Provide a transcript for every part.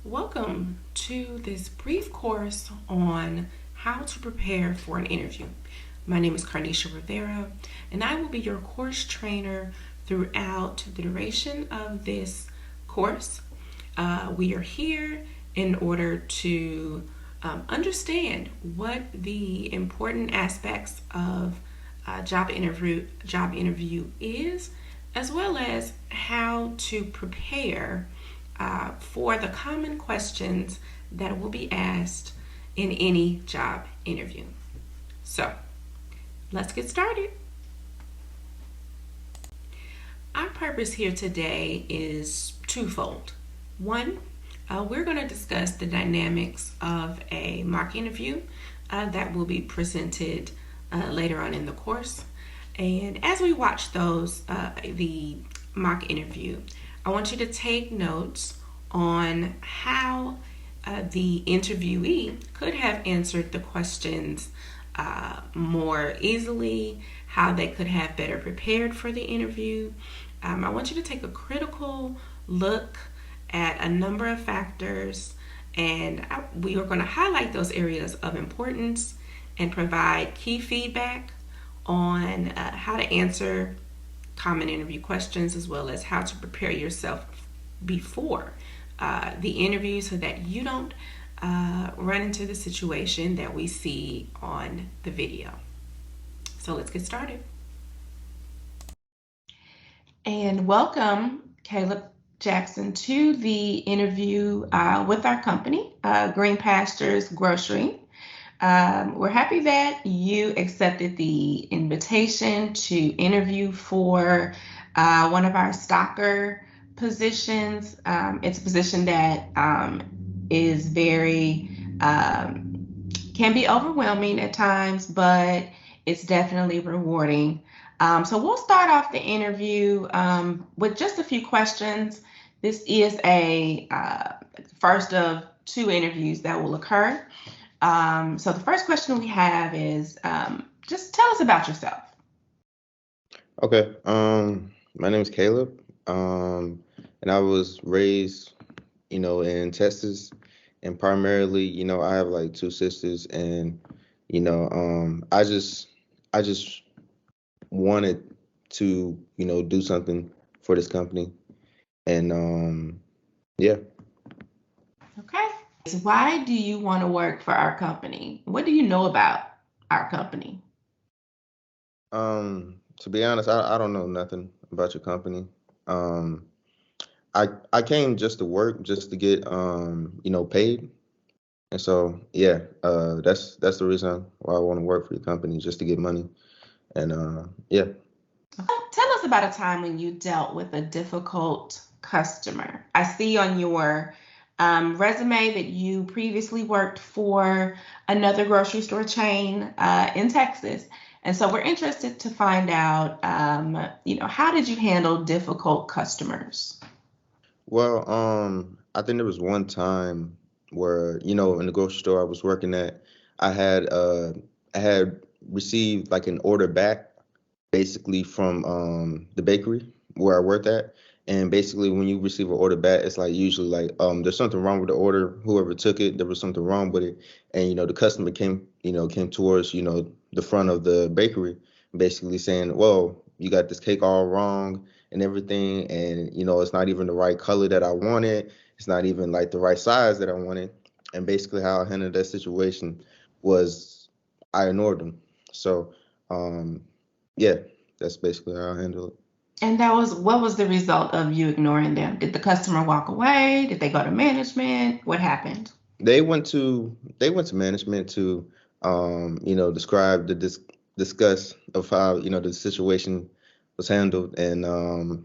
Welcome to this brief course on how to prepare for an interview. My name is Carnisha Rivera, and I will be your course trainer throughout the duration of this course. We are here in order to understand what the important aspects of job interview is, as well as how to prepare for the common questions that will be asked in any job interview. So, let's get started. Our purpose here today is twofold. One, we're going to discuss the dynamics of a mock interview that will be presented later on in the course. And as we watch the mock interview, I want you to take notes on how the interviewee could have answered the questions more easily, how they could have better prepared for the interview. I want you to take a critical look at a number of factors, and we are going to highlight those areas of importance and provide key feedback on how to answer common interview questions, as well as how to prepare yourself before the interview so that you don't run into the situation that we see on the video. So let's get started. And welcome, Caleb Jackson, to the interview with our company, Green Pastures Grocery. We're happy that you accepted the invitation to interview for one of our stocker positions. It's a position that is very, can be overwhelming at times, but it's definitely rewarding. So we'll start off the interview with just a few questions. This is a first of two interviews that will occur. So the first question we have is, just tell us about yourself. Okay. My name is Caleb. And I was raised, in Texas, and primarily, I have like two sisters, and I just wanted to, do something for this company, and yeah. Okay. So why do you want to work for our company? What do you know about our company? To be honest, I don't know nothing about your company. Um, I came just to work, just to get paid. And so yeah, that's the reason why I want to work for your company, just to get money. And yeah. Tell us about a time when you dealt with a difficult customer. I see on your resume that you previously worked for another grocery store chain in Texas. And so we're interested to find out, how did you handle difficult customers? Well, I think there was one time where, in the grocery store I was working at, I had uh I had received like an order back basically from the bakery where I worked at. And basically when you receive an order back, it's like usually like there's something wrong with the order. Whoever took it, there was something wrong with it. And the customer came towards, the front of the bakery, basically saying, well, you got this cake all wrong and everything, and it's not even the right color that I wanted. It's not even like the right size that I wanted. And basically how I handled that situation was I ignored them. So um yeah, that's basically how I handle it. And what was the result of you ignoring them? Did the customer walk away? Did they go to management? What happened? They went to management to describe discuss of how the situation was handled, and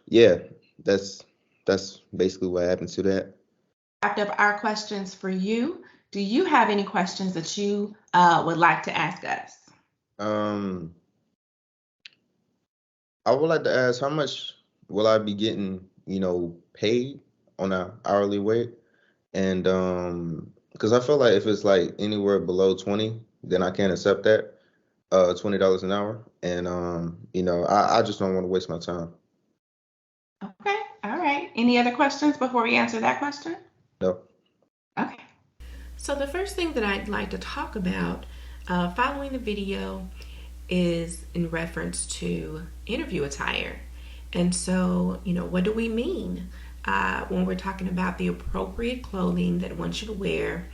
yeah, that's that's basically what happened to that. Wrapped up our questions for you. Do you have any questions that you would like to ask us? Um, I would like to ask, how much will I be getting, paid on an hourly rate? And because I feel like if it's like anywhere below 20, then I can't accept that. $20 an hour. And I just don't want to waste my time. Okay, all right. Any other questions before we answer that question? No. Okay. So the first thing that I'd like to talk about following the video is in reference to interview attire. And so, what do we mean when we're talking about the appropriate clothing that one should wear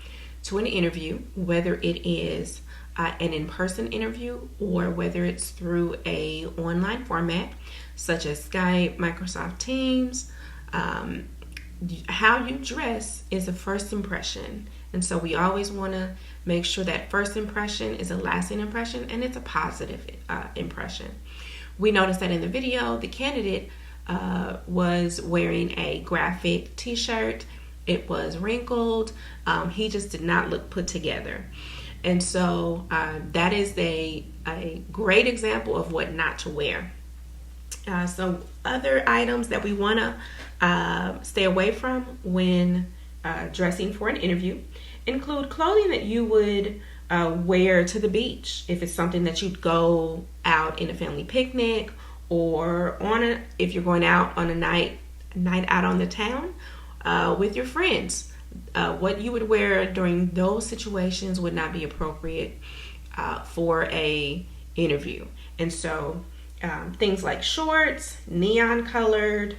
to an interview, whether it is an in-person interview or whether it's through a online format such as Skype, Microsoft Teams. How you dress is a first impression, and so we always want to make sure that first impression is a lasting impression and it's a positive impression. We noticed that in the video the candidate was wearing a graphic t-shirt. It was wrinkled. He just did not look put together. And so that is a great example of what not to wear. So other items that we want to stay away from when dressing for an interview include clothing that you would wear to the beach if it's something that you'd go out in a family picnic, or if you're going out on a night out on the town with your friends. What you would wear during those situations would not be appropriate for a interview. And so things like shorts, neon colored,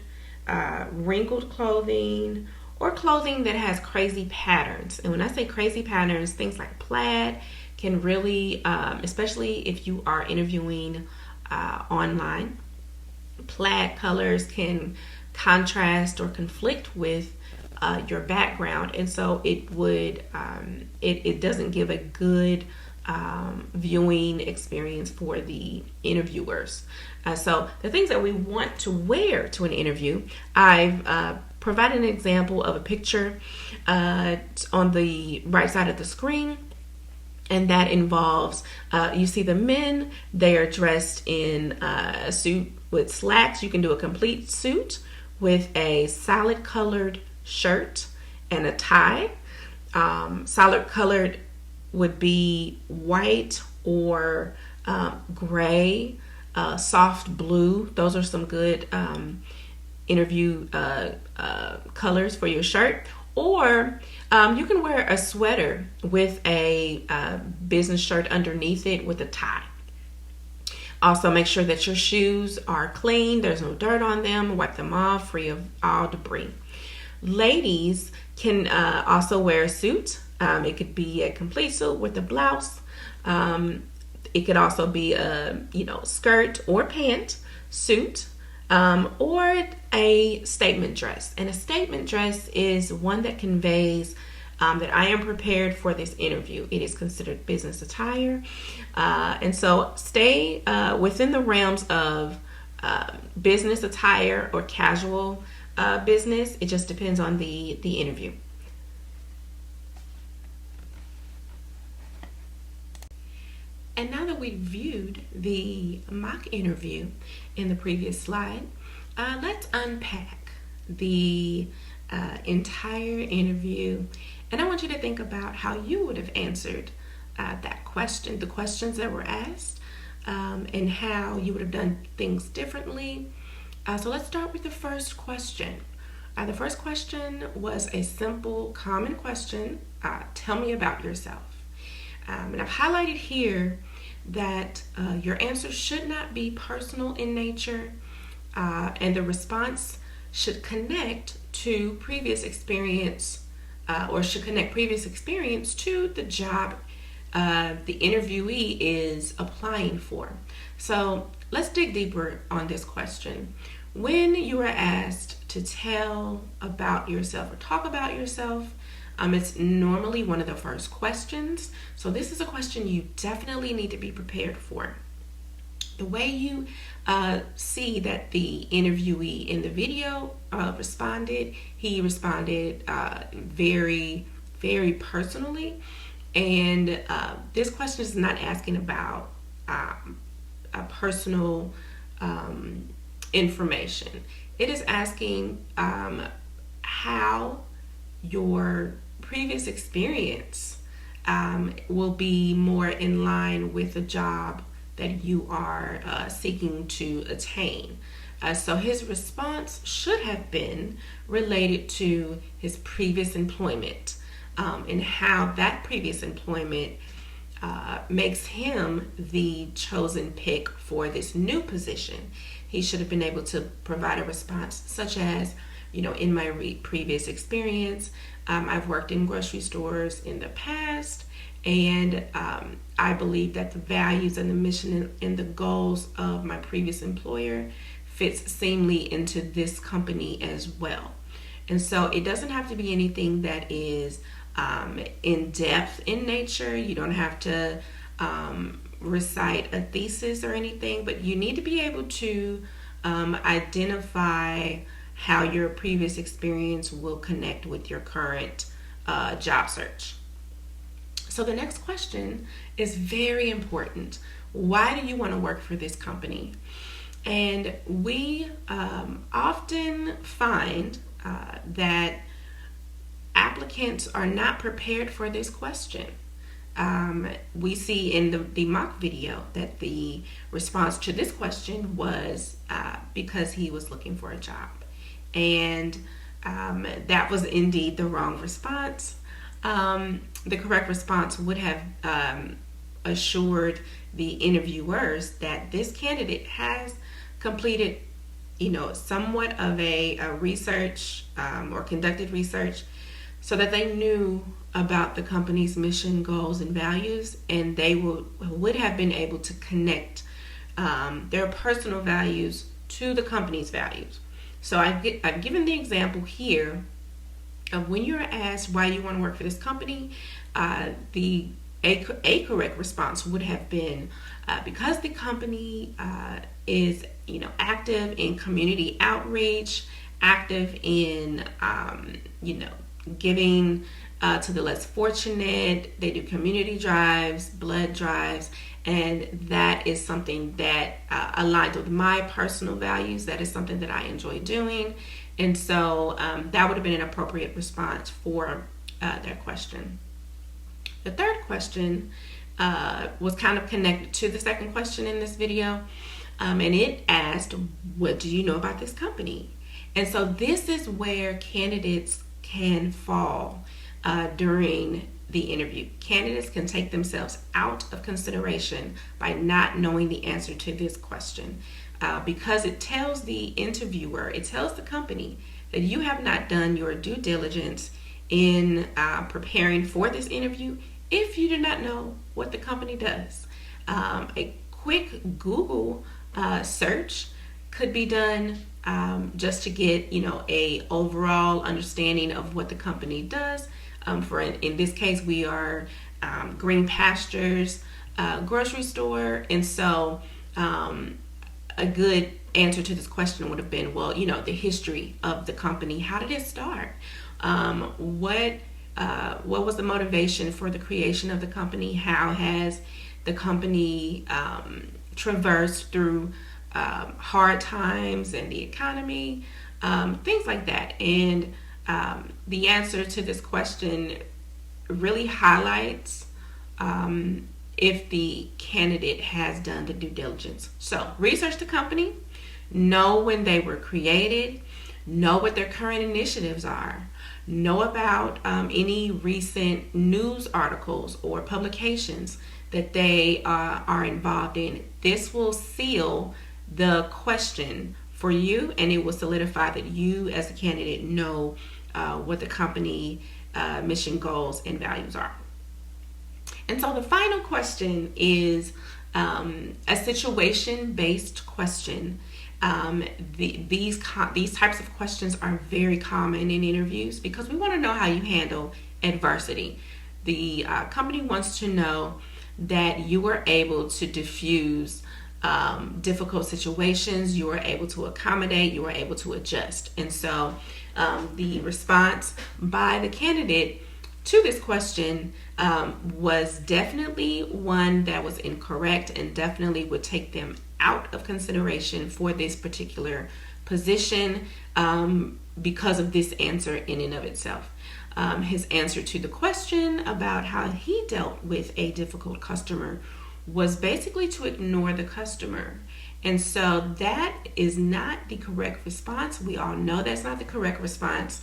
wrinkled clothing, or clothing that has crazy patterns. And when I say crazy patterns, things like plaid can really, especially if you are interviewing online, plaid colors can contrast or conflict with your background, and so it would it doesn't give a good viewing experience for the interviewers. So the things that we want to wear to an interview, I've provided an example of a picture on the right side of the screen. And that involves, you see the men, they are dressed in a suit with slacks. You can do a complete suit with a solid colored shirt and a tie. Solid colored would be white or gray, soft blue. Those are some good interview colors for your shirt. Or you can wear a sweater with a business shirt underneath it with a tie. Also, make sure that your shoes are clean. There's no dirt on them. Wipe them off, free of all debris. Ladies can also wear a suit. It could be a complete suit with a blouse. It could also be a skirt or pant suit. Or a statement dress. And a statement dress is one that conveys that I am prepared for this interview. It is considered business attire. And so stay within the realms of business attire or casual business. It just depends on the interview. And now that we've viewed the mock interview in the previous slide, let's unpack the entire interview. And I want you to think about how you would have answered that question, the questions that were asked, and how you would have done things differently. So let's start with the first question. The first question was a simple, common question. Tell me about yourself. And I've highlighted here that your answer should not be personal in nature, and the response should connect to previous experience, or should connect previous experience to the job the interviewee is applying for. So let's dig deeper on this question. When you are asked to tell about yourself or talk about yourself, it's normally one of the first questions. So this is a question you definitely need to be prepared for. The way you see that the interviewee in the video responded, he responded very, very personally. And this question is not asking about a personal information. It is asking how your previous experience will be more in line with the job that you are seeking to attain. So his response should have been related to his previous employment, and how that previous employment makes him the chosen pick for this new position. He should have been able to provide a response such as, in my previous experience, I've worked in grocery stores in the past, and I believe that the values and the mission and the goals of my previous employer fits seamlessly into this company as well. And so it doesn't have to be anything that is in depth in nature. You don't have to recite a thesis or anything, but you need to be able to identify how your previous experience will connect with your current job search. So the next question is very important. Why do you want to work for this company? And we often find that applicants are not prepared for this question. We see in the mock video that the response to this question was because he was looking for a job. And that was indeed the wrong response. The correct response would have assured the interviewers that this candidate has completed, somewhat of a research or conducted research, so that they knew about the company's mission, goals, and values, and they would have been able to connect their personal values to the company's values. So I've given the example here of when you're asked why you want to work for this company, a correct response would have been because the company is active in community outreach, active in giving to the less fortunate. They do community drives, blood drives, and that is something that aligns with my personal values. That is something that I enjoy doing, and so that would have been an appropriate response for that question. The third question was kind of connected to the second question in this video, and it asked, what do you know about this company? And so this is where candidates can fall during the interview. Candidates can take themselves out of consideration by not knowing the answer to this question, because it tells the interviewer, it tells the company that you have not done your due diligence in preparing for this interview if you do not know what the company does. A quick Google search could be done just to get a overall understanding of what the company does. In this case, we are Green Pastures grocery store, and so a good answer to this question would have been, well, the history of the company. How did it start? What was the motivation for the creation of the company? How has the company traversed through hard times and the economy? Things like that. And the answer to this question really highlights if the candidate has done the due diligence. So research the company, know when they were created, know what their current initiatives are, know about any recent news articles or publications that they are involved in. This will seal the question for you, and it will solidify that you as a candidate know what the company mission, goals, and values are. And so the final question is a situation-based question. These types of questions are very common in interviews because we want to know how you handle adversity. The company wants to know that you were able to diffuse difficult situations, you were able to accommodate, you were able to adjust. And so the response by the candidate to this question was definitely one that was incorrect and definitely would take them out of consideration for this particular position because of this answer in and of itself. His answer to the question about how he dealt with a difficult customer was basically to ignore the customer And so that is not the correct response. We all know that's not the correct response.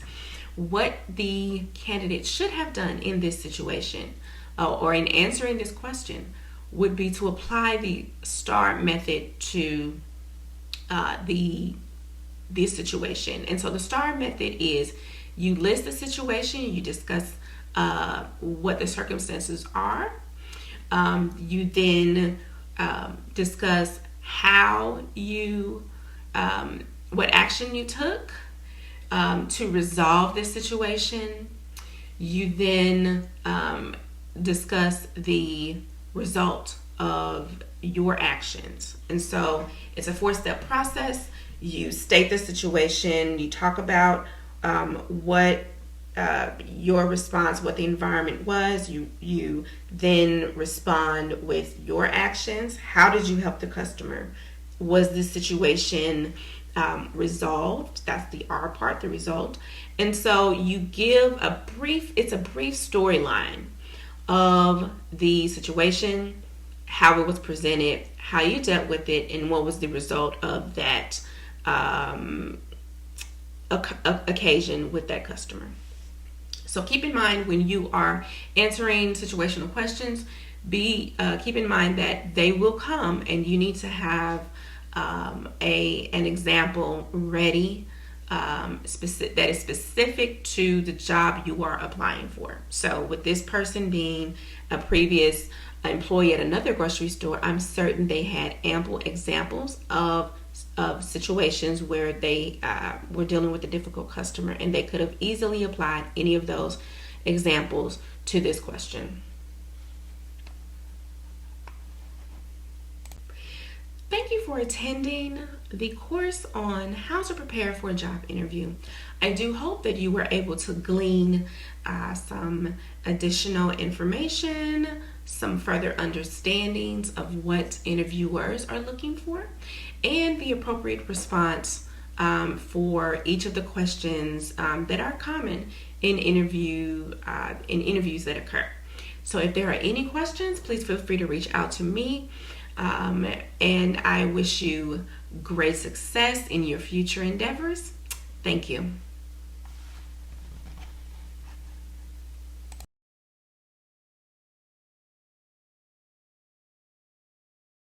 What the candidate should have done in this situation or in answering this question would be to apply the STAR method to the situation. And so the STAR method is you list the situation, you discuss what the circumstances are. You then discuss how you, what action you took to resolve this situation. You then discuss the result of your actions. And so it's a 4-step process. You state the situation, you talk about what your response, what the environment was. You then respond with your actions. How did you help the customer? Was this situation resolved? That's the R part, the result. And so you give it's a brief storyline of the situation, how it was presented, how you dealt with it, and what was the result of that occasion with that customer. So keep in mind when you are answering situational questions, keep in mind that they will come, and you need to have an example ready that is specific to the job you are applying for. So with this person being a previous employee at another grocery store, I'm certain they had ample examples of situations where they were dealing with a difficult customer, and they could have easily applied any of those examples to this question. Thank you for attending the course on how to prepare for a job interview. I do hope that you were able to glean some additional information, some further understandings of what interviewers are looking for, and the appropriate response for each of the questions that are common in interviews that occur. So if there are any questions, please feel free to reach out to me. And I wish you great success in your future endeavors. Thank you.